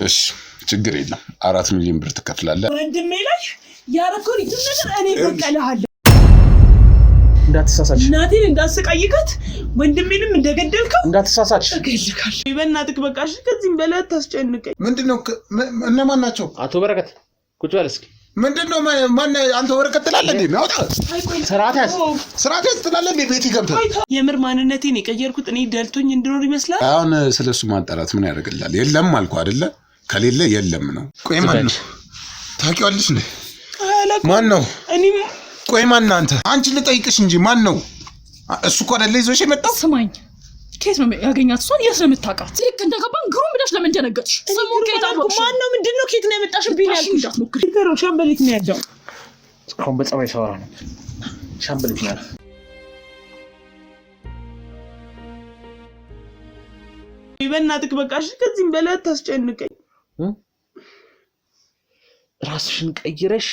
እሺ ችግር የለም 4 ሚሊዮን ብር ትከፍላለህ ወንድሜ ላይ ያረኮሪ ነገር እኔ በቀለሃለሁ እንዳትሳሳች እናቴን እንዳስቀይከት ወንድሜንም እንደገደልከው እንዳትሳሳች እገልካለሁ በእናትህ በቃሽ ከዚህም በላይ ታስጨንቀኝ ምንድነው እነማን ናቸው አቶ በረከት ቁጭ በል እስኪ ምንድነው ማን አንተ ወረቀት ትላለህ እንዴ ማውጣ ስራቴ ትላለህ እንዴ ቤት ይገብታል የምር ማንነቴን የቀየርኩት እኔ ደልቶኝ እንድኖር ይመስላል አሁን ስለሱ ማጣራት ምን ያደርግላል የለም አልኩ አይደለ ከሌለ የለም ነው ቆይ ማን ነው ታውቂዋለሽ እንዴ ማን ነው እኔም ቆይ ማን አንተ አንቺ ልጠይቅሽ እንጂ ማን ነው እሱ እኮ አይደለ ይዞሽ የመጣው ስማኝ ከየት ነው ያገኛት እሷን የት ነው የምታውቃት ልክ እንደገባን ግሩም ብለሽ ለምን ደነገጥሽ ስሙ ከየት አወቅሽ ማን ነው ምንድነው ከየት ነው የመጣሽብኝ ያልኩሽ እንዳትሞክሪ ይገሩ ሻምበሊት ነው ያለው እስካሁን በጸባይ ሰዋራ ነው ሻምበሊት ነው በእናትህ በቃሽ ከዚህም በላይ ታስጨንቀኝ ራስሽን ቀይረሽ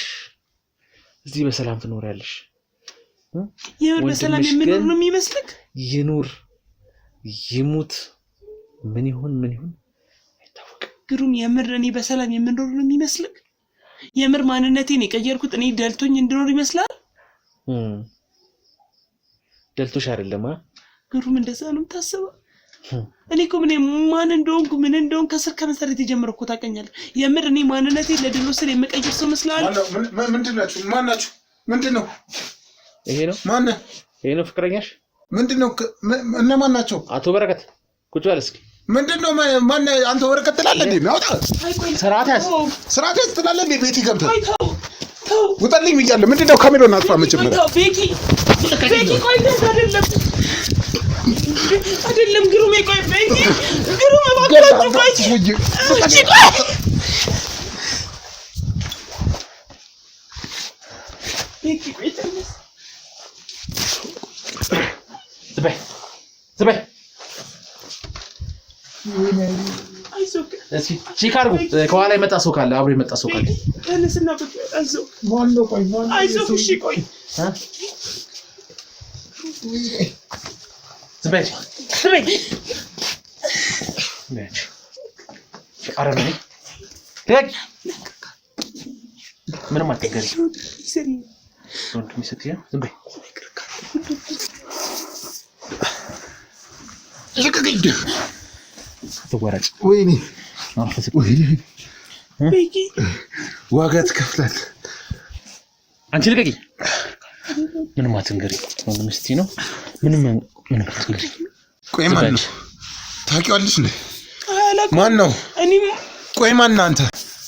እዚህ በሰላም ትኖሪያለሽ የምር በሰላም የምኖር ነው የሚመስልክ ይኑር ይሙት ምን ይሁን አይታወቅ ግሩም የምር እኔ በሰላም የምኖር ነው የሚመስልክ የምር ማንነቴን የቀየርኩት እኔ ደልቶኝ እንድኖር ይመስላል ደልቶሽ አይደለም ግሩም እንደዛ ነው የምታስበው እኔ እኮ ማን እንደሆንኩ ከስር ከመሰረት የጀመርኩ ታውቀኛለህ የምር እኔ ማንነቴን ለድሎ ስር የምቀይር ሰው መስላል ምንድናችሁ ማናችሁ ምንድነው ይሄ ነው ማን ይሄ ነው ፍቅረኛሽ ምንድነው እነማን ናቸው አቶ በረከት ቁጭ በል እስኪ ምንድነው ማን አንተ ወረቀት ትላለህ እንዴ ማውጣ ስራቴ ትላለህ እንዴ ቤት ይገብታል ውጣልኝ ብያለሁ ምንድነው ካሜራውን አጥፋ መጀመሪያ ቤኪ ቆይ አይደለም ግሩም ቆይ ቤኪ ግሩም እባክህ ቆይ ቤኪ ቆይ ዝባይ አይዞህ እስኪ ቼክ አድርጉ ከኋላ የመጣ ሰው ካለ አብሮ የመጣ ሰው ካለ ተነስና አይዞህ አይዞህ እሺ ቆይ ዝባይ አረመኔ ደግ ምንም አትገሪ ዶንት ሚስ ኢት ዝባይ ይከገድ ተጓራጭ ወይኔ ቤኪ ዋጋ ትከፍላለህ አንቺ ልቀቂ ምንም አትንገሪ ምንም እስቲ ነው ምንም አትንገሪ ቆይ ማን ነው ታውቂዋለሽ እንዴ ማን ነው እኔም ቆይ ማን አንተ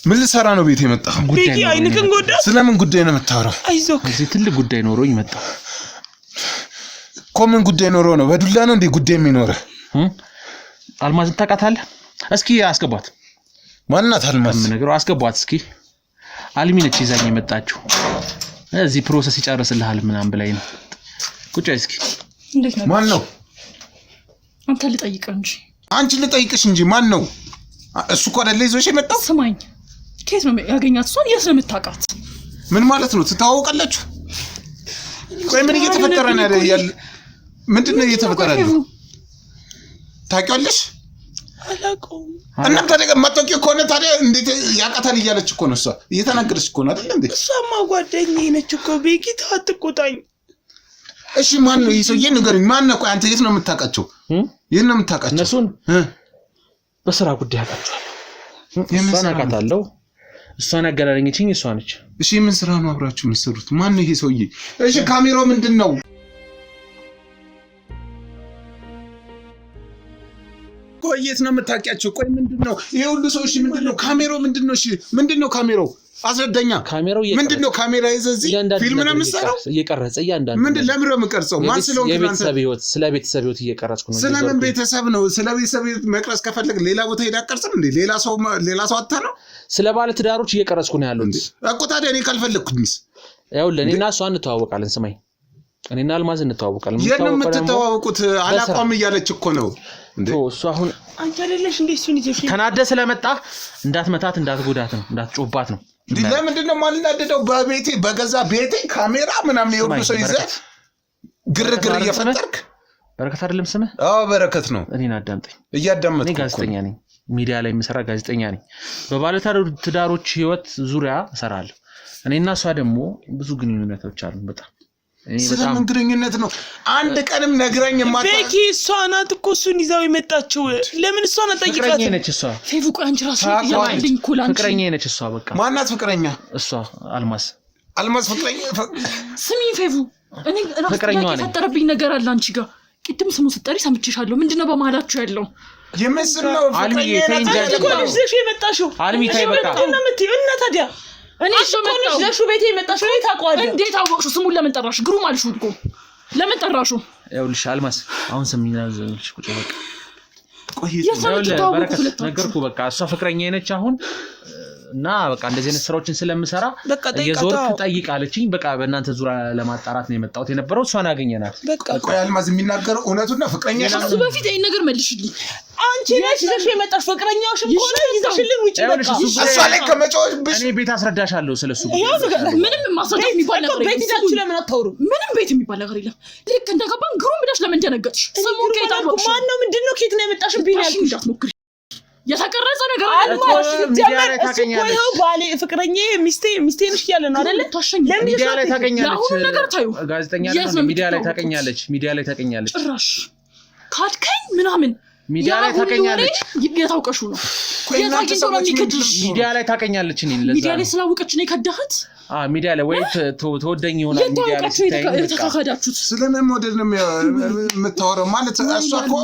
ምን ልሰራ ነው ቤት የመጣው ቤኪ አይንከን ጎዳ ስለምን ጉዳይ ነው የምታወራው አይዞህ እዚህ ትልቅ ጉዳይ ኖሮኝ መጣሁ ኮምን ጉዳይ ኖሮ ነው በዱላ ነው እንዴ ጉዳይ የሚኖረው አልማዝ ታውቃታለህ እስኪ አስገቧት ማንናት አልማዝ ምን ነገር አስገቧት እስኪ አልሚ ነች ይዛኝ የመጣችው እዚህ ፕሮሰስ ይጨርስልሃል ምናምን ብላኝ ነው ቁጭ እስኪ እንዴት ነው ማን ነው አንተ ልጠይቅህ እንጂ አንቺ ልጠይቅሽ እንጂ ማን ነው እሱ እኮ አይደለ ይዞሽ የመጣው ስማኝ ከየት ነው ያገኛት እሷን የት ነው የምታውቃት ምን ማለት ነው ትታወቃላችሁ ቆይ ምን እየተፈጠረ ነው ያለ ምንድነው እየተፈጠረ ነው ታውቂዋለሽ አላውቀውም እና ታዲያ ማጣቂው ኮነ ታዲያ እንዴት ያቃታል እያለች እኮ ነው እሷ እየተናገረች እኮ ነው አይደል እንዴ እሷማ ጓደኛዬ ነች እኮ ቤኪ ታትቆጣኝ እሺ ማን ነው ይሰውዬ ንገረኝ ማን ነው ቆይ አንተ የት ነው የምታውቃቸው የት ነው የምታውቃቸው እነሱን በስራ ጉዳይ አውቃቸዋለሁ እሷን አውቃታለሁ እሷን አገናኘችኝ እሷ ነች እሺ ምን ስራ ነው አብራችሁ የምትሰሩት ማን ነው ይሄ ሰውዬ እሺ ካሜራው ምንድነው ቆይ የት ነው የምታውቂያቸው ቆይ ምንድነው ይሄ ሁሉ ሰው እሺ ምንድነው ካሜራው ምንድነው እሺ ምንድነው ካሜራው አስረዳኛ ካሜራው ምንድነው ካሜራ ይዘዚህ ፊልም ነው የምትሰራው እየቀረጸ ያንዳንዱ ምንድነው ለምን ነው የምቀርጸው ማን ስለሆነ የቤተሰብ ህይወት ስለ ቤተሰብ ህይወት እየቀረጽኩ ነው ስለምን ቤተሰብ ነው ስለ ቤተሰብ መቅረጽ ከፈለክ ሌላ ቦታ ሄዳ ቀርጽም እንዴ ሌላ ሰው አታ ነው ስለ ባለ ትዳሮች እየቀረጽኩ ነው ያሉት እኮ ታዲያ እኔ ካልፈለኩኝስ ያው ለኔና እሷ እንተዋወቃለን ስማኝ እኔና አልማዝ እንተዋወቃለን የምትተዋወቁት አላቋም እያለች እኮ ነው እንዴ እሱ አሁን አንቺ አይደለሽ እንዴ እሱን ይዘሽ ተናደ ስለመጣ እንዳትመታት እንዳትጎዳት ነው እንዳትጮባት ነው ለምንድነው ማልናደደው በቤቴ በገዛ ቤቴ ካሜራ ምናምን የሁሉ ሰው ይዘህ ግርግር እየፈጠርክ በረከት አይደለም ስምህ አዎ በረከት ነው እኔን አዳምጠኝ እያዳመጥኩ እኔ ጋዜጠኛ ነኝ ሚዲያ ላይ የምሰራ ጋዜጠኛ ነኝ በባለ ትዳሮች ህይወት ዙሪያ እሰራለሁ እኔና እሷ ደግሞ ብዙ ግንኙነቶች አሉ በጣም ስለምን ግንኙነት ነው አንድ ቀንም ነግረኝ ማታ ቤኪ እሷ ናት እኮ እሱን ይዛው የመጣችው ለምን እሷ ናት ጠይቃት ፍቅረኛ ነች እሷ ፌቡ ቆይ አንቺ ራስሽ ያለኝ ኩላንቺ ፍቅረኛ ነች እሷ በቃ ማናት ፍቅረኛ እሷ አልማዝ ፍቅረኛ ስሚ ፌቡ እኔ ራስሽ ተፈጠረብኝ ነገር አለ አንቺ ጋር ቅድም ስሙ ስትጠሪ ሰምቼሻለሁ ምንድነው በመሃላችሁ ያለው የመስል ነው አልሚ ተይንጃጅ እኮ ልጅሽ የመጣሽው አልሚ ታይ በቃ እና ታዲያ እኔ ሾመጣው ለሹ ቤቴ የመጣሽው ታውቀዋለህ እንዴት አወቅሽው ስሙን ለምን ጠራሽ ግሩም አልሽው እኮ ለምን ጠራሽው ይኸውልሽ አልማስ አሁን ስሚና ዘልሽ ቁጭ በቃ ቆይ በረከት ነገርኩ በቃ እሷ ፍቅረኛ ነች አሁን እና በቃ እንደዚህ አይነት ስራዎችን ስለምሰራ የዞርክ ጠይቃለችኝ በቃ በእናንተ ዙራ ለማጣራት ነው የመጣሁት የነበረው እሷን አገኘናት በቃ ቆይ አልማዝ የሚናገረው እውነቱን ነው ፍቅረኛ እሱ በፊት ይሄን ነገር መልሽልኝ አንቺ ነሽ ይዘሽ የመጣሽ ፍቅረኛውሽ ሆነ ይዘሽልኝ ውጪ በቃ እሷ ላይ ከመጫወት እኔ ቤት አስረዳሻለሁ ስለሱ ምንም ማስረዳት የሚባል ነገር ቤት ይዛችሁ ለምን አታወሩ ምንም ቤት የሚባል ነገር የለም ልክ እንደገባን ግሩም ብለሽ ለምን ደነገጥሽ ሰሞኑን ከታወቁ ማን ነው ምንድነው ከየት ነው የመጣሽብኝ ያልኩሽ እንዳትሞክሪ የተቀረጸ ነገር አልማሽ ጀመር እሱ ቆይው ባሌ ፍቅረኛዬ ሚስቴ ነሽ ያለ ነው አይደል ለምን ሚዲያ ላይ ታገኛለች ያሁን ነገር ታዩ ጋዜጠኛ ነው ሚዲያ ላይ ታገኛለች ጭራሽ ካድከኝ ምናምን ሚዲያ ላይ ታገኛለች የታውቀሹ ነው የታውቀሹ ነው የሚከድሽ ሚዲያ ላይ ታገኛለች እኔ ለዛ ሚዲያ ላይ ስላወቀች ነው የከዳህት ሚዲያ ላይ ወይ ተወደኝ ይሆናል ሚዲያ ላይ የተካካዳችሁት ስለምን ሞዴል ነው የምታወራው ማለት እሷ እኮ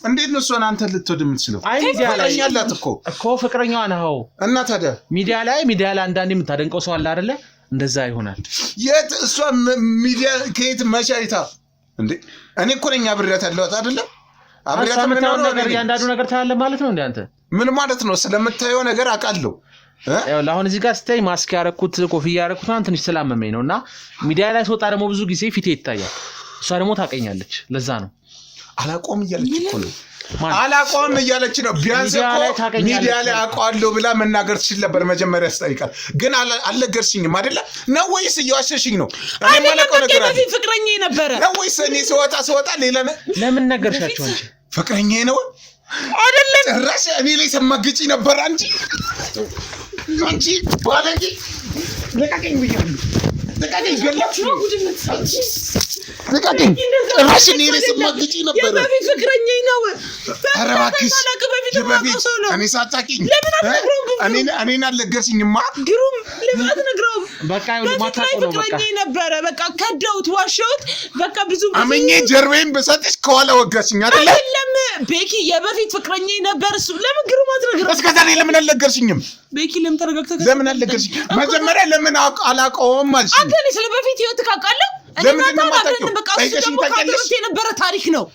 እንዴት ነው እሷን አንተ ልትወድ የምትችለው አይ ሚዲያ ላይ ያላት እኮ ፍቅረኛዋ ነው እና ታዲያ ሚዲያ ላይ አንዳንዴ የምታደንቀው ሰው አለ አይደለ እንደዛ ይሆናል የት እሷ ሚዲያ ከየት መቻይታ እንዴ እኔ እኮ ነኝ አብሬያት ያለሁት አይደለ አብሬያት ምናምን ነገር ያንዳንዱ ነገር ታያለ ማለት ነው እንዴ አንተ ምን ማለት ነው ስለምታየው ነገር አውቃለሁ ያው ለአሁን እዚህ ጋር ስታይ ማስክ ያረኩት ኮፍያ ያረኩት አንተ ትንሽ ስላመመኝ ነውና ሚዲያ ላይ ስወጣ ደግሞ ብዙ ጊዜ ፊቴ ይታያል እሷ ደግሞ ታቀኛለች ለዛ ነው አላቆም እያለች እኮ ነው አላቆም እያለች ነው ቢያንስ እኮ ሚዲያ ላይ አቋለው ብላ መናገር ትችል ነበር መጀመሪያ ስጠይቃት ግን አልነገርሽኝም አይደለ ነው ወይስ እየዋሸሽኝ ነው እኔ ማለቀው ነገር አለ ፍቅረኛዬ ነበር ነው ወይስ እኔ ስወጣ ሌላ ለምን ነገርሻችሁ አንቺ ፍቅረኛዬ ነው አይደለም ራስ እኔ ላይ ሰማግጪ ነበር አንቺ ባለጌ ለቀቀኝ ብያለሁ ለቀቀኝ ገላችሁ ነው ለቀቀኝ ራስ እኔ ላይ ሰማግጪ ነበር የበፊት ፍቅረኛዬ ነው አረባክሽ እኔ ሳታቂኝ እኔን አልነገርሽኝማ ግሩም ለምን አትነግረውም በቃ ማታውቁ ነው በቃ ነበረ በቃ ከደውት ዋሸውት በቃ ብዙ አመኘ ጀርቤን በሰጥሽ ከኋላ ወጋሽኝ አይደለም ቤኪ የበፊት ፍቅረኛዬ ነበር እሱ ለምን ግሩም አትነግረውም እስከ ዛሬ ለምን አልነገርሽኝም ቤኪ ለምን ተረጋግተህ ለምን አልነገርሽኝ መጀመሪያ ለምን አላውቀውም አልሽ አንተ ነህ ስለ በፊት ህይወት ካቃለው ለምን እንደማታውቂው ጠይቀሽኝ ታውቂያለሽ የነበረ ታሪክ ነው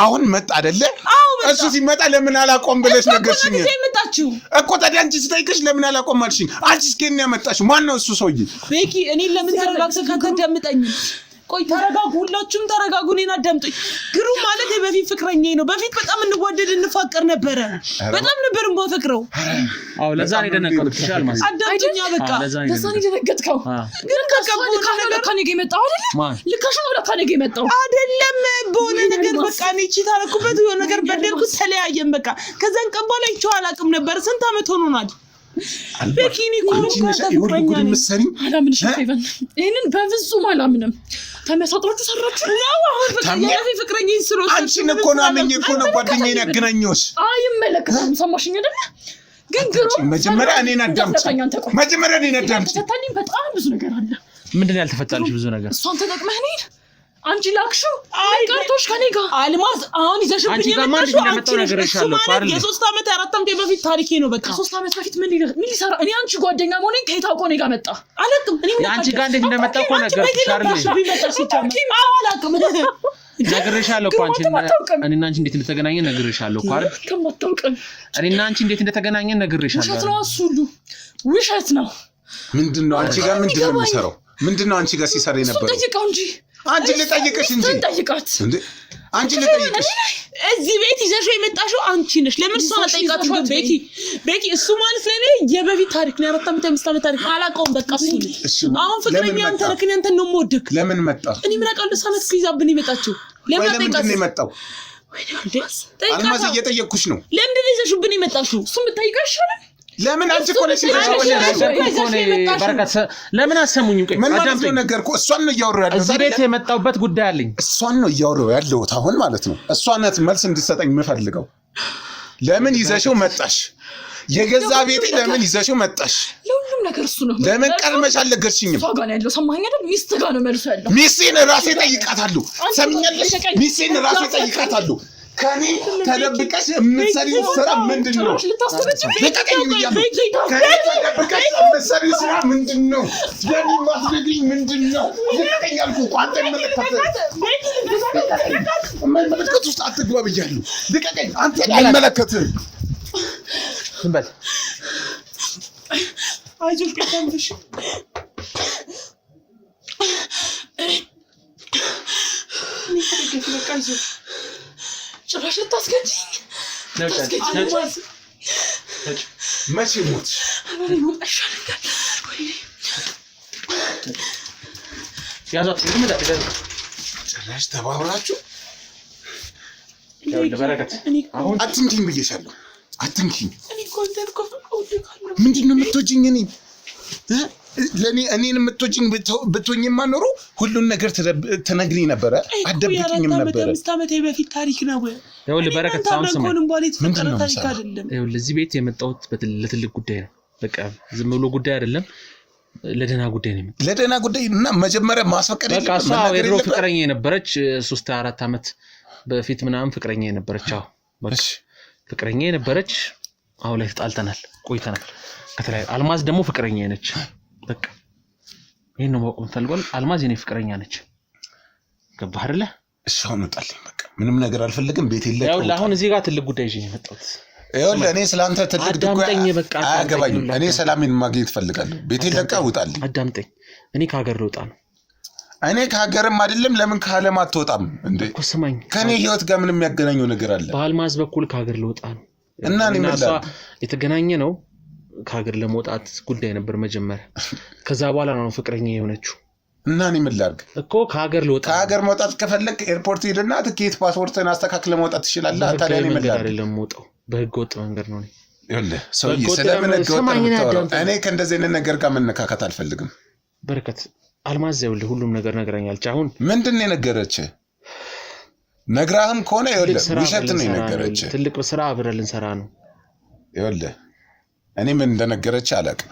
አሁን መጣ አይደለ እሱ ሲመጣ ለምን አላቆም ብለሽ ነገርሽኝ እኮ ታዲያ አንቺ ስጠይቅሽ ለምን አላቆም አልሽኝ አንቺ እስከኛ ያመጣሽ ማን ነው እሱ ሰውዬ ቤኪ እኔ ለምን ተረጋግተህ ካታዳምጠኝ ቆይ ተረጋጉ ሁላችሁም ተረጋጉ እኔን አዳምጡኝ ግሩም ማለት የበፊት ፍቅረኛዬ ነው በፊት በጣም እንወደድ እንፋቀር ነበር በጣም ነበር እንባፈቅረው አዎ ለዛ ነው ደነቀው ትሻል ማለት አዳምጡኛ በቃ ለዛ ነው ደነገጥከው ግን ከቀበሉ ከኔ ጋር መጣው አይደለ ልካሽ ነው ለካኔ ጋር መጣው አይደለም በሆነ ነገር በቃ እኔ እቺ ታረኩበት የሆነ ነገር በደልኩት ተለያየን በቃ ከዛን ቀን በኋላ ይቻው አላቅም ነበር ስንት አመት ሆኖናል በኪኒ ኮንኩኝ ምሰሪ አላምንሽ ፌቨን ይሄንን በፍጹም አላምንም ተመሳጥራችሁ ሰራችሁ ነው አሁን በቃ ፍቅረኛዬ ስሮ አንቺን እኮ ነው አመኘ እኮ ነው ጓደኛዬን ያገናኘውሽ አይመለከትም ሰማሽኝ አይደል ግን ግሩም መጀመሪያ እኔን አዳምጪ መጀመሪያ እኔን አዳምጪ ተታኒም በጣም ብዙ ነገር አለ ምንድነው ያልተፈታልሽ ብዙ ነገር እሷን ተጠቅመህ ነኝ አንቺ ላክሽው አይቀርቶሽ ከኔ ጋር አልማዝ አሁን ይዘሽብኝ የመጣው ነገር ይሻለው ፓርል የ3 አመት 4 አመት በፊት ታሪኬ ነው በቃ 3 አመት በፊት ምን ሊሰራ እኔ አንቺ ጓደኛ መሆኔን ከይታውቆ ነው ጋር መጣ አላቅም እኔ አንቺ ጋር እንዴት እንደመጣ እኮ ነገር ሻርልሽ አላቅም ነግሬሻለሁ እኮ አንቺ እኔና አንቺ እንዴት እንደተገናኘን ነግሬሻለሁ እኮ አይደል ከመጣውቀን እኔና አንቺ እንዴት እንደተገናኘን ነግሬሻለሁ ውሸት ነው እሱሉ ውሸት ነው ምንድነው አንቺ ጋር ምንድነው የሚሰራው ምንድነው አንቺ ጋር ሲሰራ የነበረው ጠይቀው እንጂ አንቺ ልጠይቅሽ እንጂ ጠይቃት እንዴ አንቺ ልጠይቅሽ እዚህ ቤት ይዘሽው የመጣሽው አንቺ ነሽ ለምን ሰው ጠይቃችሁ ቤኪ እሱ ማለት ለኔ የበፊት ታሪክ ነው 4 አመት 5 አመት ታሪክ አላውቀውም በቃ እሱ አሁን ፍቅረኛ አንተ ረክኝ አንተ ነው ሞድክ ለምን መጣ እኔ ምን አውቃለሁ ሰመት ይዛብን ይመጣችሁ ለምን ነው የመጣው አልማዝ እየጠየቅኩሽ ነው። ለምንድን ነው ይዘሽብን የመጣሽው? እሱም ብታይቀር ይሻላል። ለምን አንቺ እኮ ነሽ በረከት ለምን አሰሙኝም? ቆይ አዳምጠኝ። ነገር እኮ እሷን ነው እያወራሁ ያለሁት። እዚህ ቤት የመጣሁበት ጉዳይ አለኝ። እሷን ነው እያወራሁ ያለሁት አሁን ማለት ነው። እሷ ናት መልስ እንድትሰጠኝ የምፈልገው። ለምን ይዘሽው መጣሽ? የገዛ ቤቴ ለምን ይዘሽው መጣሽ? ለሁሉም ነገር እሱ ነው። ለምን ቀድመሽ አልነገርሽኝም? እሷ ጋር ነው ያለው። ሰማኸኝ አይደል? ሚስት ጋር ነው መልሶ ያለው። ሚስቴን ራሴ ጠይቃታለሁ። ሰምኛለሽ? ሚስቴን ራሴ ጠይቃታለሁ። ከኔ ተደብቀሽ የምትሰሪው ስራ ምንድን ነው? ልቀቀኝ ብያለሁ። ከኔ ተደብቀሽ የምትሰሪው ስራ ምንድን ነው? ለኔ ማስረግኝ ምንድን ነው? ልቀቀኝ አልኩህ እኮ። አንተ የማይመለከት ውስጥ አትግባ ብያለሁ። ልቀቀኝ። አንተ አይመለከትም። ዝም በል። አይዞሽ ከተምሽ ጭራሽ ልታስገድኝ መቼ ሞትሽ? ጭራሽ ተባብራችሁ አትንኪኝ ብዬሻለሁ። አትንኪኝ። ምንድን ነው የምትወጂኝ? እኔን የምትወጂኝ ብትሆኝማ ኖሮ ሁሉን ነገር ትነግሪኝ ነበረ፣ አትደብቂኝም ነበረ። 5 ዓመት በፊት ታሪክ ነው። ይኸውልህ በረከት ምንድን ነው ታሪክ አይደለም። ይኸውልህ እዚህ ቤት የመጣሁት ለትልቅ ጉዳይ ነው። በቃ ዝም ብሎ ጉዳይ አይደለም፣ ለደህና ጉዳይ ነው የመጣሁት። ለደህና ጉዳይ እና መጀመሪያ ማስፈቀድ በቃ እሷ የድሮ ፍቅረኛ የነበረች 3-4 ዓመት በፊት ምናምን ፍቅረኛ የነበረች በቃ ፍቅረኛ የነበረች አሁን ላይ ተጣልተናል፣ ቆይተናል ከተለያዩ። አልማዝ ደግሞ ፍቅረኛ ነች። በቃ ይሄን ነው ማወቅ የምፈልገው። አልማዝ የኔ ፍቅረኛ ነች። ገባህ አይደለ? እሺ አሁን ወጣልኝ። በቃ ምንም ነገር አልፈልግም። ቤት የለ። ይኸውልህ አሁን እዚህ ጋር ትልቅ ጉዳይ ይዤ የመጣሁት። ይኸውልህ እኔ ስላንተ ትልቅ ጉዳይ አያገባኝም። እኔ ሰላሜን ማግኘት እፈልጋለሁ። ቤት የለቃ ውጣልኝ። አዳምጠኝ። እኔ ከሀገር ልወጣ ነው። እኔ ከሀገርም አይደለም። ለምን ከዓለም አትወጣም እንዴ? እኮ ስማኝ፣ ከኔ ህይወት ጋር ምንም የሚያገናኘው ነገር አለ? በአልማዝ በኩል ከሀገር ልወጣ ነው እና እኔ እሷ የተገናኘ ነው። ከሀገር ለመውጣት ጉዳይ ነበር መጀመሪያ። ከዛ በኋላ ነው ፍቅረኛ የሆነችው። እና እኔ ምን ላድርግ? እኮ ከሀገር ልወጣ። ከሀገር መውጣት ከፈለክ ኤርፖርት ሄድና ትኬት ፓስፖርትን አስተካክለ መውጣት ትችላለህ። ታዲያ እኔ ምን ላድርግ? አይደለም የምወጣው በህገ ወጥ መንገድ ነው። ይኸውልህ ሰውዬ ስለምን ህገ ወጥ ነው? እኔ ከእንደዚህ አይነት ነገር ጋር መነካከት አልፈልግም። በረከት አልማዝ ይኸውልህ ሁሉም ነገር ነግራኛለች። አሁን ምንድን ነው የነገረችህ? ነግራህም ከሆነ ይኸውልህ ውሸት ነው የነገረችህ። ትልቅ ስራ አብረን ልንሰራ ነው። ይኸውልህ እኔ ምን እንደነገረችህ አላውቅም፣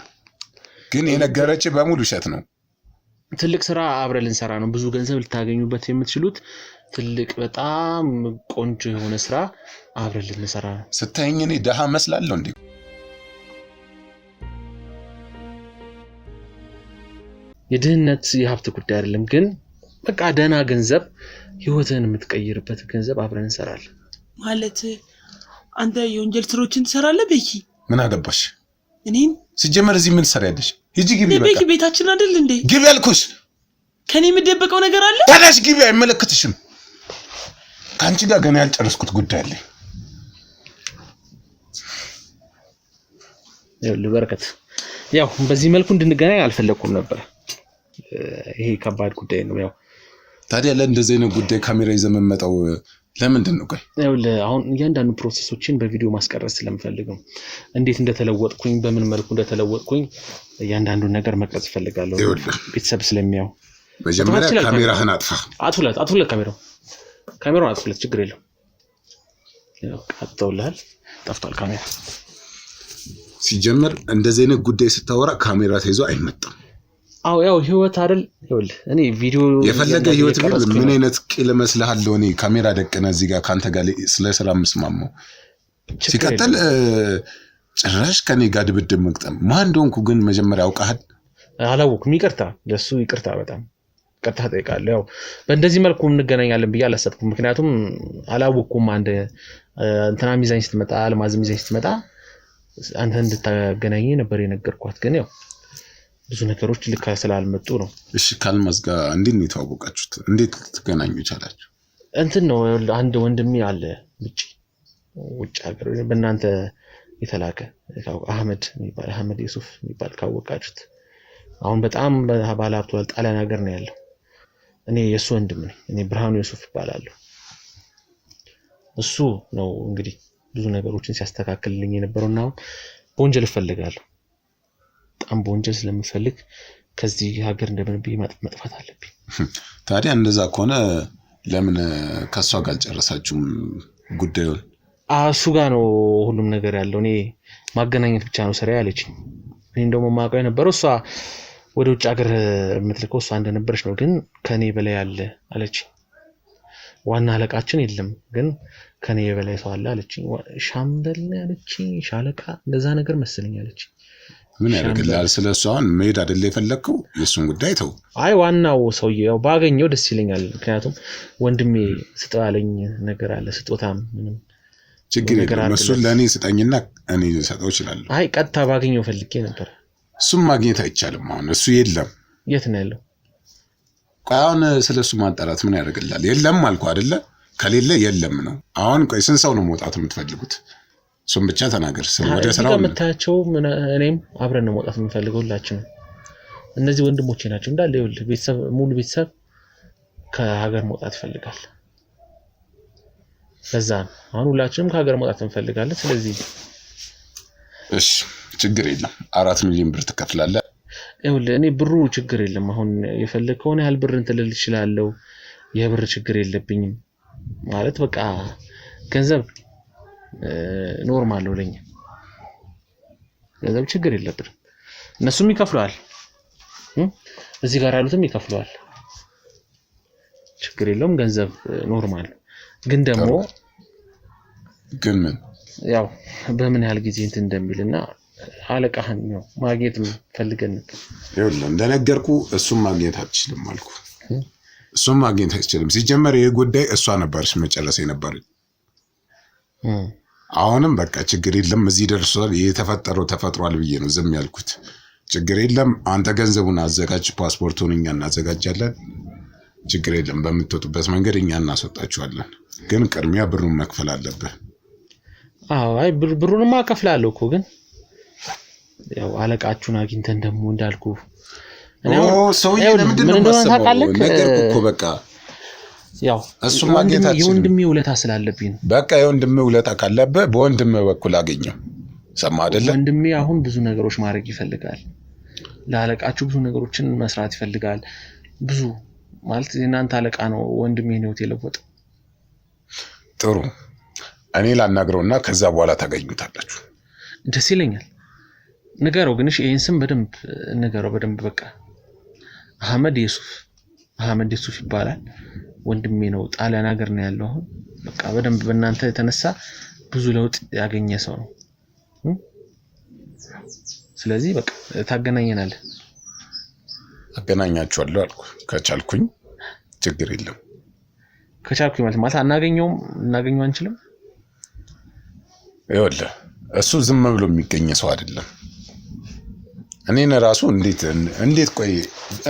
ግን የነገረችህ በሙሉ ውሸት ነው። ትልቅ ስራ አብረን ልንሰራ ነው። ብዙ ገንዘብ ልታገኙበት የምትችሉት ትልቅ በጣም ቆንጆ የሆነ ስራ አብረን ልንሰራ ነው። ስታየኝ እኔ ደሃ መስላለሁ እንዴ? የድህነት የሀብት ጉዳይ አይደለም፣ ግን በቃ ደህና ገንዘብ ህይወትን የምትቀይርበት ገንዘብ አብረን እንሰራለን ማለት። አንተ የወንጀል ስራዎችን ትሰራለህ ቤኪ? ምን አገባሽ? እኔን ሲጀመር እዚህ ምን ትሰሪያለሽ? ሂጂ ግቢ። በቃ ቤኪ ቤታችን አይደል እንዴ? ግቢ አልኩሽ። ከኔ የምደበቀው ነገር አለ? ታዲያሽ ግቢ፣ አይመለከትሽም። ከአንቺ ጋር ገና ያልጨረስኩት ጉዳይ አለ። ይኸውልህ በረከት፣ ያው በዚህ መልኩ እንድንገናኝ አልፈለኩም ነበር። ይሄ ከባድ ጉዳይ ነው። ያው ታዲያ ለእንደዚህ አይነት ጉዳይ ካሜራ ይዘህ የምመጣው ለምንድን ነው? ቆይ ይኸውልህ አሁን እያንዳንዱ ፕሮሰሶችን በቪዲዮ ማስቀረጽ ስለምፈልግ ነው። እንዴት እንደተለወጥኩኝ፣ በምን መልኩ እንደተለወጥኩኝ እያንዳንዱን ነገር መቅረጽ ፈልጋለሁ። ቤተሰብ ስለሚያው መጀመሪያ ካሜራህን አጥፋ። አጥፉለት ካሜራውን አጥፉለት፣ ችግር የለም። አጥተውልሃል፣ ጠፍቷል ካሜራ። ሲጀመር እንደዚህ አይነት ጉዳይ ስታወራ ካሜራ ተይዞ አይመጣም። አዎ ያው ህይወት አይደል? ይኸውልህ እኔ ቪዲዮ የፈለገ ህይወት ምን አይነት ቂል መስልሃለሁ? እኔ ካሜራ ደቅነ እዚህ ጋር ካንተ ጋር ስለ ስራ መስማማው። ሲቀጥል ጭራሽ ከኔ ጋር ድብድብ መግጠም ማን እንደሆንኩ ግን መጀመሪያ አውቃሃል? አላወኩም። ይቅርታ፣ ለሱ ይቅርታ፣ በጣም ይቅርታ ጠይቃለሁ። ያው በእንደዚህ መልኩ እንገናኛለን ብዬ አላሰብኩም። ምክንያቱም አላወኩም። አንድ እንትና ሚዛኝ ስትመጣ፣ አልማዝ ሚዛኝ ስትመጣ አንተ እንድታገናኝ ነበር የነገርኳት። ግን ያው ብዙ ነገሮች ልክ ስላልመጡ ነው። እሺ ከአልማዝ ጋር እንዴት ነው የተዋወቃችሁት? እንዴት ልትገናኙ ይቻላችሁ? እንትን ነው አንድ ወንድሜ አለ ውጭ ሀገር በእናንተ የተላከ አህመድ የሚባል አህመድ ዩሱፍ የሚባል ካወቃችሁት አሁን በጣም ባለሀብቱ ጣሊያን ሀገር ነው ያለው። እኔ የሱ ወንድም ነኝ። እኔ ብርሃኑ ዩሱፍ እባላለሁ። እሱ ነው እንግዲህ ብዙ ነገሮችን ሲያስተካክልልኝ የነበረውና በወንጀል እፈልጋለሁ በጣም በወንጀል ስለምፈልግ ከዚህ ሀገር እንደምንብይ መጥፋት አለብኝ ታዲያ እንደዛ ከሆነ ለምን ከሷ ጋር ጨረሳችሁም ጉዳዩን እሱ ጋር ነው ሁሉም ነገር ያለው እኔ ማገናኘት ብቻ ነው ስራ ያለችኝ እኔ እንደውም ማቀው የነበረው እሷ ወደ ውጭ ሀገር የምትልከው እሷ እንደነበረች ነው ግን ከኔ በላይ ያለ አለችኝ ዋና አለቃችን የለም ግን ከኔ በላይ ሰው አለ አለችኝ ሻምበል አለችኝ ሻለቃ እንደዛ ነገር መስለኝ አለችኝ ምን ያደርግልሃል ስለሱ አሁን መሄድ አይደለ የፈለከው የሱን ጉዳይ ተው አይ ዋናው ሰውዬው ባገኘው ደስ ይለኛል ምክንያቱም ወንድሜ ስጠዋለኝ ነገር አለ ስጦታም ምንም ችግር የለም እሱን ለኔ ስጠኝና እኔ ልሰጠው እችላለሁ አይ ቀጥታ ባገኘው ፈልጌ ነበር እሱም ማግኘት አይቻልም አሁን እሱ የለም የት ነው ያለው አሁን ስለሱ ማጣራት ምን ያደርግልሃል የለም አልኩ አይደለ ከሌለ የለም ነው አሁን ቆይ ስንት ሰው ነው መውጣት የምትፈልጉት እሱም ብቻ ተናገር ወደ ስራው መታቸው እኔም አብረን ነው መውጣት የምንፈልገው ሁላችንም እነዚህ ወንድሞቼ ናቸው እንዳለ ይኸውልህ ቤተሰብ ሙሉ ቤተሰብ ከሀገር መውጣት ይፈልጋል ለዛ አሁን ሁላችንም ከሀገር መውጣት እንፈልጋለን ስለዚህ እሺ ችግር የለም 4 ሚሊዮን ብር ትከፍላለህ ይኸውልህ እኔ ብሩ ችግር የለም አሁን የፈለከውን ያህል ብር እንትልል ይችላልው የብር ችግር የለብኝም ማለት በቃ ገንዘብ ኖርማል ነው ለኛ ገንዘብ ችግር የለብንም እነሱም ይከፍሉዋል እዚህ ጋር ያሉትም ይከፍሉዋል ችግር የለውም ገንዘብ ኖርማል ግን ደግሞ ግን ምን ያው በምን ያህል ጊዜ እንትን እንደሚልና አለቃህን ነው ማግኘት ፈልገን ይኸውልህ እንደነገርኩ እሱም ማግኘት አትችልም አልኩ እሱም ማግኘት አይችልም ሲጀመር ይሄ ጉዳይ እሷ ነበርሽ መጨረስ የነበር አሁንም በቃ ችግር የለም እዚህ ደርሷል የተፈጠረው ተፈጥሯል ብዬ ነው ዝም ያልኩት ችግር የለም አንተ ገንዘቡን አዘጋጅ ፓስፖርቱን እኛ እናዘጋጃለን ችግር የለም በመጥቶበት መንገድ እኛ እናስወጣችኋለን ግን ቅድሚያ ብሩን መክፈል አለበት አይ ብሩንማ ከፍላለሁ እኮ ግን ያው አለቃችሁን አግኝተን ደሞ እንዳልኩ ሰውዬ ለምንድን ነው ማሰበው ነገርኩ እኮ በቃ ያው እሱ ማግኘታችን የወንድሜ ውለታ ስላለብኝ በቃ የወንድሜ ውለታ ካለበት በወንድሜ በኩል አገኘው ሰማ አይደለ ወንድሜ አሁን ብዙ ነገሮች ማድረግ ይፈልጋል ለአለቃችሁ ብዙ ነገሮችን መስራት ይፈልጋል ብዙ ማለት እናንተ አለቃ ነው ወንድሜ ነው የለወጠ ጥሩ እኔ ላናግረውና ከዛ በኋላ ታገኙታላችሁ ደስ ይለኛል ንገረው ግን እሺ ይሄን ስም በደንብ ንገረው በደንብ በቃ አህመድ ዩሱፍ ይባላል ወንድሜ ነው ጣሊያን ሀገር ነው ያለው አሁን በቃ በደንብ በእናንተ የተነሳ ብዙ ለውጥ ያገኘ ሰው ነው ስለዚህ በቃ ታገናኘናል አገናኛችኋለሁ አልኩ ከቻልኩኝ ችግር የለም ከቻልኩኝ ማለት እናገኘው አንችልም ይኸውልህ እሱ ዝም ብሎ የሚገኝ ሰው አይደለም እኔን ራሱ እንዴት ቆይ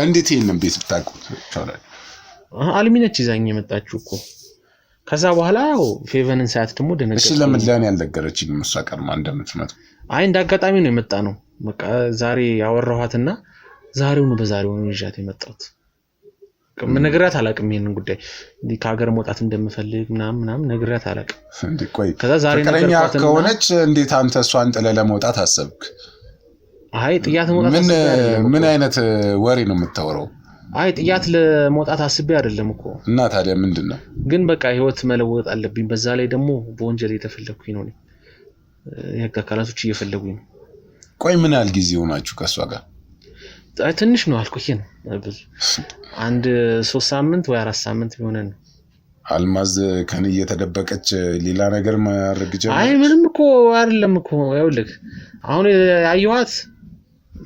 እንዴት ይሄንን ቤት ብታውቁት ይቻላል አልሚነች ይዛኝ የመጣችሁ እኮ ከዛ በኋላ ያው ፌቨንን ሳያት ደግሞ ደነገጠ እሺ ለምን ለኔ ያልነገረችኝ መስቀርማ እንደምትመጣ አይ እንዳጋጣሚ ነው የመጣ ነው በቃ ዛሬ ያወራኋትና ዛሬው በዛሬው ነው ይዣት የመጣሁት ምንግራት አላቅም ይሄንን ጉዳይ እንዲ ከሀገር መውጣት እንደምፈልግ ምናምን ነግራት አላቅም እንዴ ቆይ ከዛ ዛሬ ነገርኳትና ከሆነች እንዴት አንተ እሷን ጥለ ለመውጣት አሰብክ አይ ጥያት መውጣት ምን አይነት ወሬ ነው የምታወራው አይ ጥያት ለመውጣት አስቤ አይደለም እኮ እና ታዲያ ምንድነው ግን በቃ ህይወት መለወጥ አለብኝ በዛ ላይ ደግሞ በወንጀል የተፈለኩኝ ነው የህግ አካላቶች እየፈለጉኝ ነው ቆይ ምን ያህል ጊዜ ሆናችሁ ከሷ ጋር ትንሽ ነው አልኩኝ ነው አንድ 3 ሳምንት ወይ 4 ሳምንት ቢሆነን ነው አልማዝ ከኔ እየተደበቀች ሌላ ነገር ማድረግ ጀመረ አይ ምንም እኮ አይደለም እኮ ያውልክ አሁን ያየኋት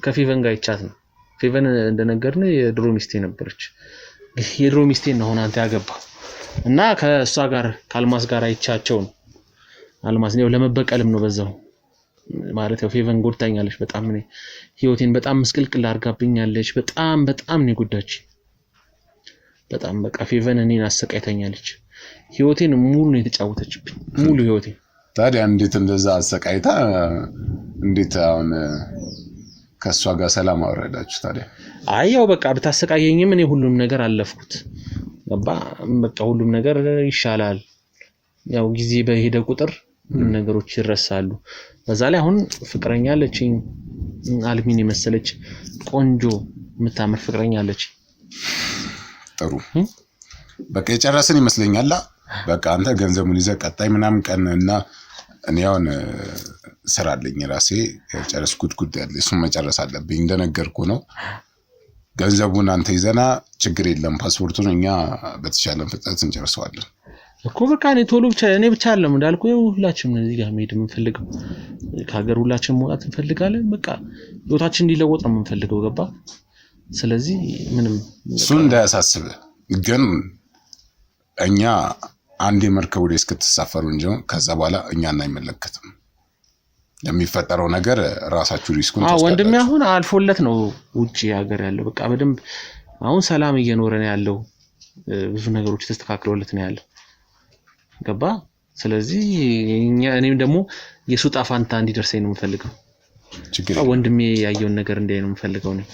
ከፌቨን ጋር ይቻት ነው ፌቨን እንደነገርነ የድሮ ሚስቴ ነበረች የድሮ ሚስቴ ነው አሁን አንተ ያገባ እና ከሷ ጋር ካልማዝ ጋር አይቻቸው ነው አልማዝ ነው ለመበቀልም ነው በዛው ማለት ያው ፌቨን ጎድታኛለች በጣም ነው ህይወቴን በጣም መስቅልቅል አርጋብኛለች በጣም ነው ጉዳች በጣም በቃ ፌቨን እኔን አሰቃይታኛለች ህይወቴን ሙሉ ነው የተጫወተችብኝ ሙሉ ህይወቴን ታዲያ እንዴት እንደዛ አሰቃይታ እንዴት አሁን ከሷ ጋር ሰላም አወረዳችሁ ታዲያ አያው በቃ ብታሰቃየኝም እኔ ሁሉም ነገር አለፍኩት ገባ በቃ ሁሉም ነገር ይሻላል ያው ጊዜ በሄደ ቁጥር ነገሮች ይረሳሉ። በዛ ላይ አሁን ፍቅረኛ አለችኝ አልሚን የመሰለች ቆንጆ የምታምር ፍቅረኛ አለች። ጥሩ በቃ የጨረስን ይመስለኛል። በቃ አንተ ገንዘቡን ይዘህ ቀጣይ ምናምን ቀንና እኔ አሁን ስራ አለኝ ራሴ የጨረስኩት ጉዳይ አለ እሱን መጨረስ አለብኝ እንደነገርኩ ነው። ገንዘቡን አንተ ይዘና ችግር የለም ፓስፖርቱን እኛ በተሻለን ፍጥነት እንጨርሰዋለን እኮ በቃ እኔ ቶሎ ብቻ እኔ ብቻ አይደለም እንዳልኩ ሁላችንም እዚህ ጋር መሄድ የምንፈልገው ከሀገር ሁላችንም መውጣት እንፈልጋለን። በቃ ህይወታችን እንዲለወጥ ነው የምንፈልገው ገባ። ስለዚህ ምንም እሱን እንዳያሳስብ ግን እኛ አንድ መርከብ ላይ እስክትሳፈሩ እንጂ ከዛ በኋላ እኛን አይመለከትም። ለሚፈጠረው ነገር ራሳችሁ ሪስኩን ተወስዳላችሁ። ወንድሜ አሁን አልፎለት ነው ውጪ ሀገር ያለው በቃ በደንብ አሁን ሰላም እየኖረ ነው ያለው። ብዙ ነገሮች ተስተካክለውለት ነው ያለው ገባ። ስለዚህ እኔም ደግሞ የሱ ጣፋንታ እንዲደርሰኝ ነው የምፈልገው። ወንድሜ ያየውን ነገር እንዲያይ ነው የምፈልገው ነው።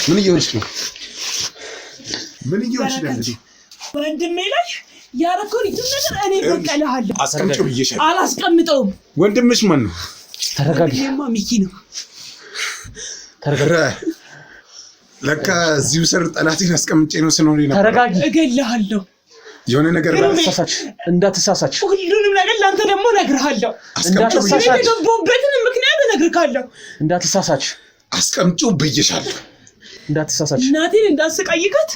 ምን እየሆንሽ ነው? ምን እየሆንሽ ነው? ወንድሜ ላይ ያረከው ነገር እኔ በቀለሃለሁ። አስቀምጪው ብዬሻለሁ። አላስቀምጠውም። ወንድምሽ ማን ነው? ተረጋጊ። የማ ሚኪ ነው። ተረጋጊ። ለካ እዚሁ ስር ጠላቴን አስቀምጬ ነው ስኖሪ ነበር። ተረጋጊ። እገልሃለሁ። የሆነ ነገር እንዳትሳሳች ሁሉንም ነገር ላንተ ደግሞ እነግርሃለሁ። እንዳትሳሳች የገባሁበትን ምክንያት እነግርሃለሁ። እንዳትሳሳች አስቀምጪው ብዬሻለሁ። እንዳትሳሳች እናቴን እንዳስቀይካት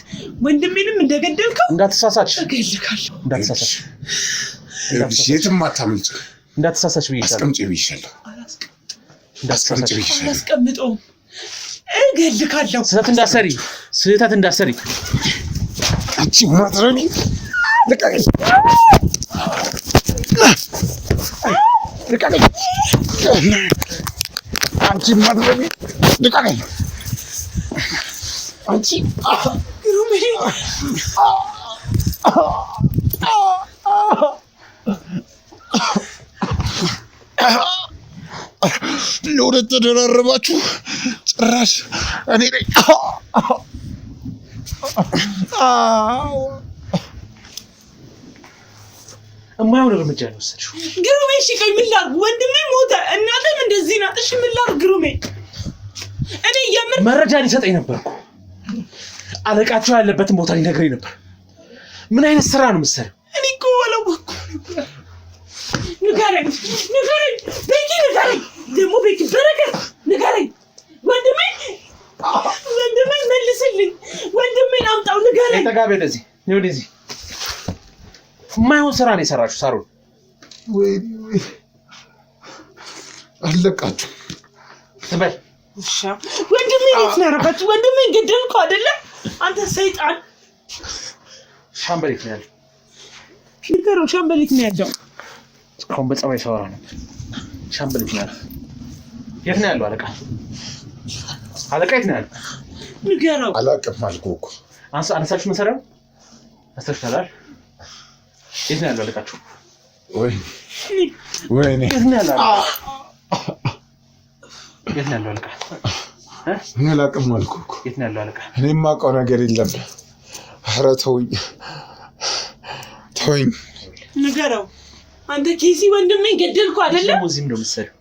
ወንድሜንም እንደገደልከው እንዳትሳሳች እገልሃለሁ። እንዳትሳሳች የትም አታምልጭ። እንዳትሳሳች ብዬሻለሁ። አስቀምጪው ብዬሻለሁ። እንዳትሳሳች አላስቀምጠውም። እገልሃለሁ። ስህተት እንዳሰሪ አንቺ ማትረቢ ልቀቀኝ። አንቺ ማትረቢ ልቀቀኝ። አንቺ ለሁለት ተደራረባችሁ ጭራሽ እኔ ላይ የማይሆን እርምጃ ነው የወሰድሽው። ግሩሜ እሺ ቆይ ምን ላድርግ? ወንድሜ ሞተ፣ እናቴም እንደዚህ ናት። እሺ ምን ላድርግ ግሩሜ? እኔ የምር መረጃ ሊሰጠኝ ነበር እኮ አለቃቸው ያለበትን ቦታ ሊነግረኝ ነበር። ምን አይነት ስራ ነው የምትሰሪው? እኔ እኮ አላወኩም ነበር። ንገረኝ ቤኪ ንገረኝ። ደግሞ ቤኪ በረከት ንገረኝ። ወንድሜ መልስልኝ። ወንድሜን አምጣው ንገረኝ። ተጋቢ ወደዚህ ነው ወደዚህ የማይሆን ስራ ነው የሰራችሁ ሳሮን። ወይ አለቃችሁ ተበል እሺ ወንድሜ እንዴት ነው ያደረጋችሁ? ወንድሜን ገደልከው አይደለ አንተ ሰይጣን። ሻምበሊት ነው ያለው። ንገረው ሻምበሊት ነው ያለው። እስካሁን በጸባይ ሰው ነው ሻምበሊት ነው ያለው። የት ነው ያለው አለቃ? አለቃ የት ነው ያለው? ንገረው። አላውቅም አልኩህ እኮ። አነሳችሁ መሰሪያው አስተሽታላል። የት ነው ያለው አለቃችሁ? ወይኔ የት ነው ያለው? የት ነው ያለው አለቃ? እኔ አላውቅም አልኩህ እኮ። የት ነው ያለው አለቃ? እኔ የማውቀው ነገር የለም። ኧረ ተውኝ። ንገረው። አንተ ኬሲ ወንድሜን ገደልከው አይደለ? እዚህም ነው የምትሰሪው።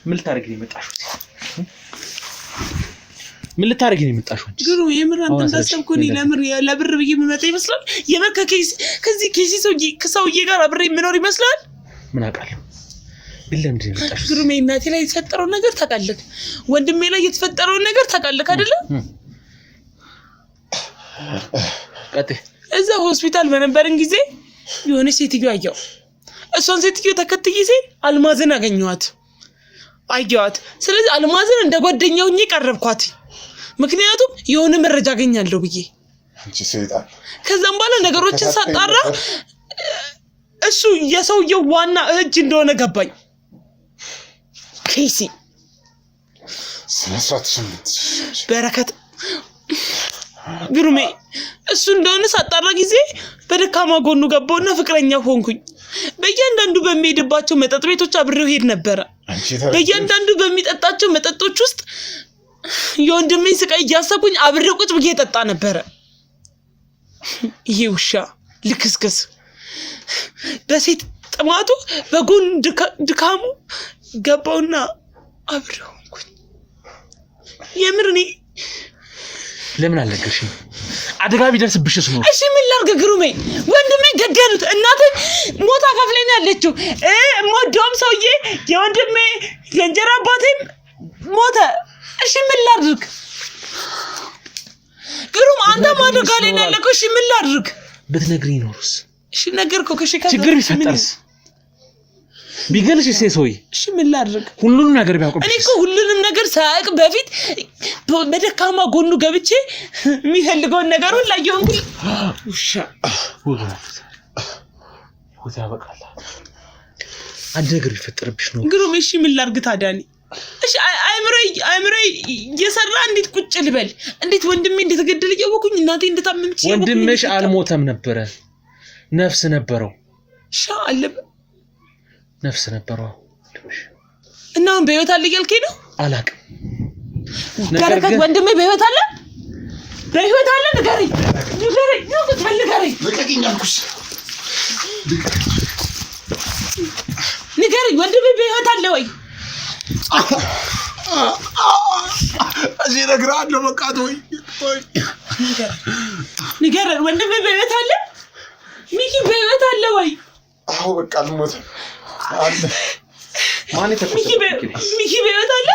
ምን ልታደርጊ ነው የመጣሽው? ምን ልታደርጊ ነው የመጣሽው? ግሩ የምር አንተ እንዳሰብኩኝ ለብር ብዬ የምመጣ ይመስላል? የምር ከዚህ ኬሲ ሰውዬ ጋር አብሬ የምኖር ይመስላል? ምን አውቃለሁ። ለምንድን ነው የመጣሽው? ግሩሜ እናቴ ላይ የተፈጠረውን ነገር ታውቃለህ፣ ወንድሜ ላይ የተፈጠረውን ነገር ታውቃለህ አይደለ? ቀጥይ። እዛ ሆስፒታል በነበርን ጊዜ የሆነ ሴትዮ አየሁ። እሷን ሴትዮ ተከትዬ ሲል አልማዝን አገኘኋት። ስለዚህ አልማዝን እንደ ጓደኛው ሆኜ ቀረብኳት። ምክንያቱም የሆነ መረጃ አገኛለሁ ብዬ። አንቺ ሰይጣን። ከዛም በኋላ ነገሮችን ሳጣራ እሱ የሰውየው ዋና እጅ እንደሆነ ገባኝ። ኬሲ ስለሷት በረከት ግሩሜ እሱ እንደሆነ ሳጣራ ጊዜ በደካማ ጎኑ ገባውና ፍቅረኛ ሆንኩኝ። በእያንዳንዱ በሚሄድባቸው መጠጥ ቤቶች አብሬው ሄድ ነበረ። በእያንዳንዱ በሚጠጣቸው መጠጦች ውስጥ የወንድሜን ስቃይ እያሰብኩኝ አብሬው ቁጭ ብዬ ጠጣ ነበረ። ይሄ ውሻ ልክስክስ በሴት ጥማቱ በጎን ድካሙ ገባውና አብረው እንኩኝ የምር እኔ ለምን አልነገርሽኝ? አደጋ ቢደርስብሽስ ነው? እሺ ምን ላድርግ ግሩሜ? ወንድሜ ገደሉት፣ እናቴ ሞታ ከፍለኝ ያለችው ሞዶም ሰውዬ የወንድሜ የእንጀራ አባቴም ሞተ። እሺ ምን ላድርግ ግሩም? አንተ ማድረግ አለኝ ያለከው። እሺ ምን ላድርግ? ብትነግሪኝ ኖርስ? እሺ ነገርኩህ። ከሺ ችግር ቢፈጠርስ? ቢገልሽ ሴሶይ? እሺ ምን ላድርግ? ሁሉንም ነገር ቢያውቅብሽ? እኔ እኮ ሁሉንም ነገር ሳያውቅ በፊት በደካማ ጎኑ ገብቼ የሚፈልገውን ነገር ሁሉ አየሁኝ። ውሻ ወዛ በቃላ አንድ ነገር ቢፈጠርብሽ ነው ግሩም። እሺ ምን ላድርግ ታዲያ? እሺ አይምሮ እየሰራ እንዴት ቁጭ ልበል? እንዴት ወንድሜ እንደተገደለ እያወኩኝ እናቴ እንደታመመች ወንድምሽ አልሞተም ነበረ፣ ነፍስ ነበረው። አለበ ነፍስ ነበረው እና አሁን በህይወት አለ እያልከኝ ነው? አላውቅም። በረከት ወንድሜ በህይወት አለ? በህይወት አለ? ንገረኝ ነው ትፈልጋለህ? ልቀቂኝ አልኩሽ። ንገረኝ ወንድሜ በህይወት አለ ወይ? እዚህ እነግርሃለሁ። በቃ ተወኝ። ንገረኝ ወንድሜ በህይወት አለ? ሚኪ በህይወት አለ ወይ? አዎ በቃ አልሞተም አለ። ማን ተኩሶ? ሚኪ በህይወት አለ?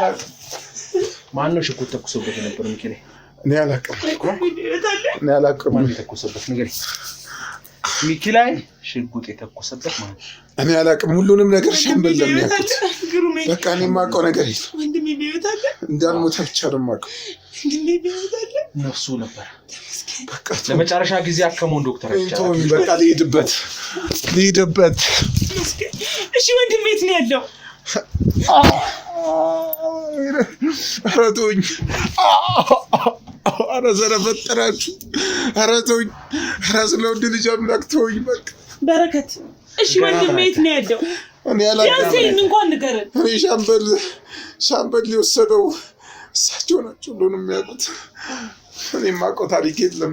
ማን ነው ሽጉጥ ተኩሶበት ነበር? ሚኪ ላይ እኔ አላውቅም። እኔ አላውቅም። ማን ተኩሶበት? ንገረኝ። ሚኪ ላይ ሽጉጥ የተኮሰበት ማለት ነው? እኔ አላውቅም። ሁሉንም ነገር ሻምበል ለሚያውቁት በቃ እኔ የማውቀው ነገር የለም። ወንድሜ በህይወት አለ? እንዳልሞተ ብቻ ነው የማውቀው። ወንድሜ በህይወት አለ? ነፍሱ ነበር። በቃ ለመጨረሻ ጊዜ አከመውን ዶክተር ተወኝ። በቃ ልሂድበት። እሺ ወንድሜ የት ነው ያለው? ኧረ ተወኝ። ኧረ ስለፈጠራችሁ ኧረ ተወኝ። ኧረ ስለ ወንድ ልጅ አምላክ ተወኝ። በቃ በረከት እሺ ወንድሜ የት ነው ያለው? እኔ አላውቅም። እንኳን ንገረን። እኔ ሻምበል ሊወሰደው እሳቸው ናቸው ሁሉንም የሚያውቁት። እኔ የማውቀው ታሪክ የለም።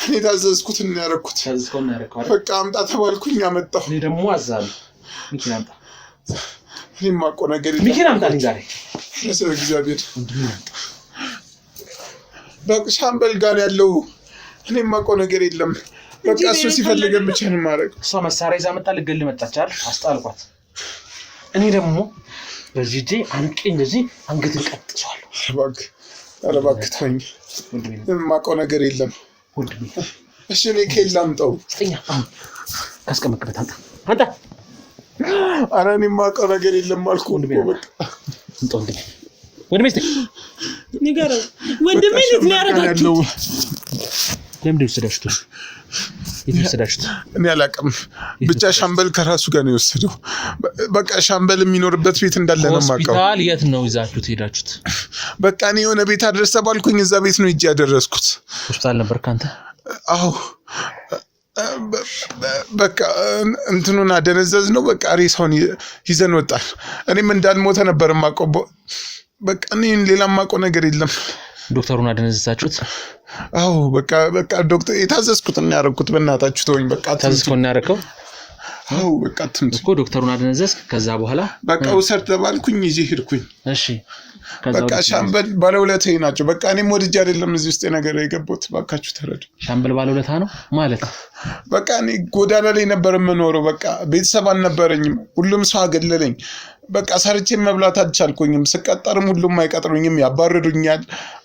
እኔ ታዘዝኩትን ነው ያደረኩት። በቃ አምጣ ተባልኩኝ አመጣሁ። እኔ ደግሞ አዛለሁ። ሚኪን አምጣ። እኔ የማውቀው ነገር የለም። ሚኪን አምጣልኝ ዛሬ። ስለ እግዚአብሔር በቃ ሻምበል ጋር ያለው እኔ የማውቀው ነገር የለም። በቃ እሱ ሲፈልገን ብቻ ነው የማደርገው። እሷ መሳሪያ ይዛ መጣ ልገል መጣች አይደል? አስጣልኳት። እኔ ደግሞ በዚህ እጄ አንቄ እንደዚህ አንገትን ቀጥቻለሁ። ኧረ እባክህ ተወኝ። የማውቀው ነገር የለም። እሺ እኔ ከየት ላምጣው? ስጠኛ። ካስቀመጥክበት አንተ። ኧረ እኔ የማውቀው ነገር የለም አልኩህ እኮ በቃ። ወንድሜ እስኪ ንገረው። ወንድሜ የት ነው ያደረጋችሁት? ለምንድን ነው የወሰዳችሁት? እኔ አላውቅም። ብቻ ሻምበል ከራሱ ጋር ነው የወሰደው። በቃ ሻምበል የሚኖርበት ቤት እንዳለ ነው የማውቀው። ሆስፒታል የት ነው ይዛችሁት ሄዳችሁት? በቃ እኔ የሆነ ቤት አድረስ ተባልኩኝ። እዛ ቤት ነው ሂጅ ያደረስኩት። ሆስፒታል ነበር ካንተ? አዎ በቃ እንትኑን አደነዘዝ ነው። በቃ ሬሳውን ይዘን ወጣን። እኔም እንዳልሞተ ነበር የማውቀው። በቃ እኔ ሌላ የማውቀው ነገር የለም። ዶክተሩን አደነዘዛችሁት? አዎ በቃ ዶክተር የታዘዝኩትን ነው ያደረኩት። በእናታችሁ ተወኝ። በቃ ታዘዝኩን ነው ያደረከው? አዎ በቃ ትምጡ እኮ ዶክተሩን አደነዘዝክ። ከዛ በኋላ በቃ ውሰድ ተባልኩኝ። ይዤ ሄድኩኝ። እሺ በቃ ሻምበል ባለውለታዬ ናቸው። በቃ እኔም ወድጄ አይደለም እዚህ ውስጥ ነገር የገባሁት። እባካችሁ ተረዱ። ሻምበል ባለውለታ ነው ማለት? በቃ እኔ ጎዳና ላይ ነበር የምኖረው። በቃ ቤተሰብ አልነበረኝም። ሁሉም ሰው አገለለኝ። በቃ ሰርቼ መብላት አልቻልኩኝም። ስቀጠርም ሁሉም አይቀጥሩኝም፣ ያባረዱኛል።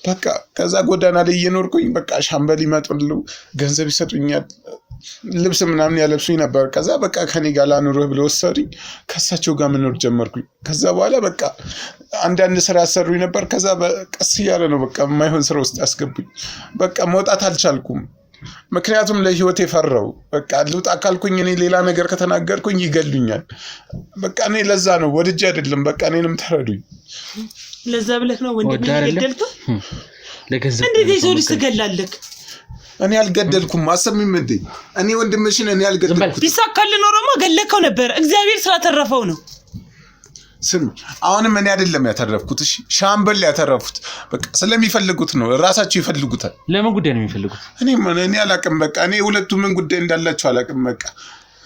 በቃ ከዛ ጎዳና ላይ እየኖርኩኝ በቃ ሻምበል ይመጡሉ፣ ገንዘብ ይሰጡኛል፣ ልብስ ምናምን ያለብሱኝ ነበር። ከዛ በቃ ከኔ ጋር ላኑርህ ብለው ወሰዱኝ። ከሳቸው ጋር መኖር ጀመርኩኝ። ከዛ በኋላ በቃ አንዳንድ ስራ ያሰሩኝ ነበር። ከዛ ቀስ እያለ ነው በቃ የማይሆን ስራ ውስጥ ያስገቡኝ። በቃ መውጣት አልቻልኩም። ምክንያቱም ለህይወት የፈራው በቃ ልውጣ ካልኩኝ እኔ ሌላ ነገር ከተናገርኩኝ ይገሉኛል። በቃ እኔ ለዛ ነው ወድጄ አይደለም። በቃ እኔንም ተረዱኝ። ለዛ ብለህ ነው ወንድሜ የገደልከው? ለገንዘብ እንዴት የሰው ልጅ ትገላለህ? እኔ አልገደልኩም። አሰሚም እንዴ እኔ ወንድምሽን እኔ አልገደልኩም። ቢሳካልህ ኖሮማ ገለከው ነበር። እግዚአብሔር ስላተረፈው ነው። ስም አሁንም እኔ አይደለም ያተረፍኩት። እሺ ሻምበል ያተረፉት በቃ ስለሚፈልጉት ነው። ራሳቸው ይፈልጉታል። ለምን ጉዳይ ነው የሚፈልጉት? እኔ አላቅም። በቃ እኔ ሁለቱ ምን ጉዳይ እንዳላቸው አላቅም። በቃ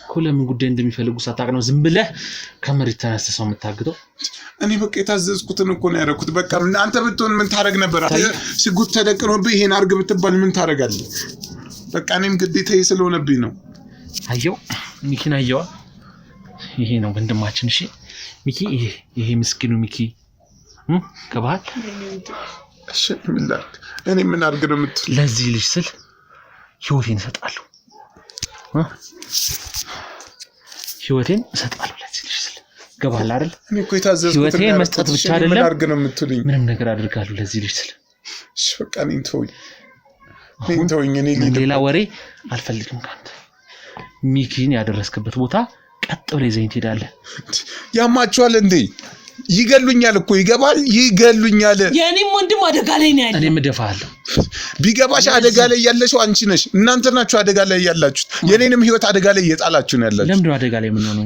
እኮ ለምን ጉዳይ እንደሚፈልጉ ሳታውቅ ነው ዝም ብለህ ከመሬት ተነስተህ ሰው የምታግተው? እኔ በቃ የታዘዝኩትን እኮ ነው ያደረኩት። በቃ አንተ ብትሆን ምን ታደርግ ነበር? ሽጉጥ ተደቅኖብህ ይሄን አድርግ ብትባል ምን ታደርጋለህ? በቃ እኔም ግዴታዬ ስለሆነብኝ ነው። አየው ሚኪን አየዋ። ይሄ ነው ወንድማችን። እሺ ሚኪ፣ ይሄ ምስኪኑ ሚኪ ከባህል እሺ ምን ላድርግ? እኔ ምን አድርግ ነው የምትል? ለዚህ ልጅ ስል ህይወቴን እሰጣለሁ። ህይወቴን እሰጣለሁ ለዚህ ልጅ ስል። ገባህ አይደል? እኔ እኮ የታዘዝኩት ህይወቴን መስጠት ብቻ አይደለም፣ ምን አድርግ ነው የምትሉኝ? ምንም ነገር አድርጋለሁ ለዚህ ልጅ ስል። እሺ በቃ እኔን ተውኝ። እኔ ሌላ ወሬ አልፈልግም ካንተ። ሚኪን ያደረስክበት ቦታ ቀጥ ብለህ ይዘኝ ትሄዳለህ። ያማችኋል እንዴ? ይገሉኛል እኮ ይገሉኛል። የኔም ወንድም አደጋ ላይ ነው ያለው። እኔም እደፋለሁ። ቢገባሽ አደጋ ላይ ያለሽው አንቺ ነሽ። እናንተ ናችሁ አደጋ ላይ ያላችሁት። የኔንም ህይወት አደጋ ላይ እየጣላችሁ ነው ያላችሁት። ለምንድን ነው አደጋ ላይ የምንሆነው?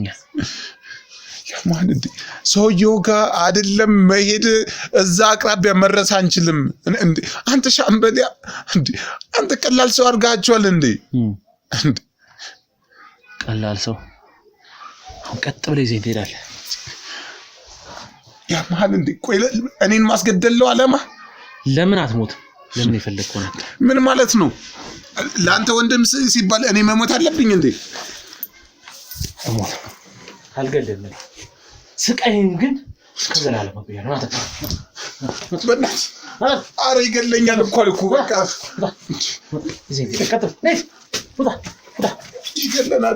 ያማን እንዴ? ሰውየው ጋር አይደለም መሄድ፣ እዛ አቅራቢያ መድረስ አንችልም እንዴ? አንተ ሻምበሊያ እንዴ? አንተ ቀላል ሰው አድርጋችኋል እንዴ? ቀላል ሰው አሁን ቀጥ ብለህ ይዘኝ ትሄዳለህ። ያማን እንዴ? ቆይ እኔን ማስገደለው አለማ? ለምን አትሞትም? ለምን የፈለግከው ነው? ምን ማለት ነው? ለአንተ ወንድም ሲባል እኔ መሞት አለብኝ እንዴ? ሞት አልገደልም። ስቃይን ግን ከዘላለም አቆያለሁ። በእናትህ ኧረ ይገለኛል እኮ አልኩ። በቃ ይዘኝ ትሄዳለህ። ቀጥ ብለህ ነይ፣ ውጣ። ይገለናል።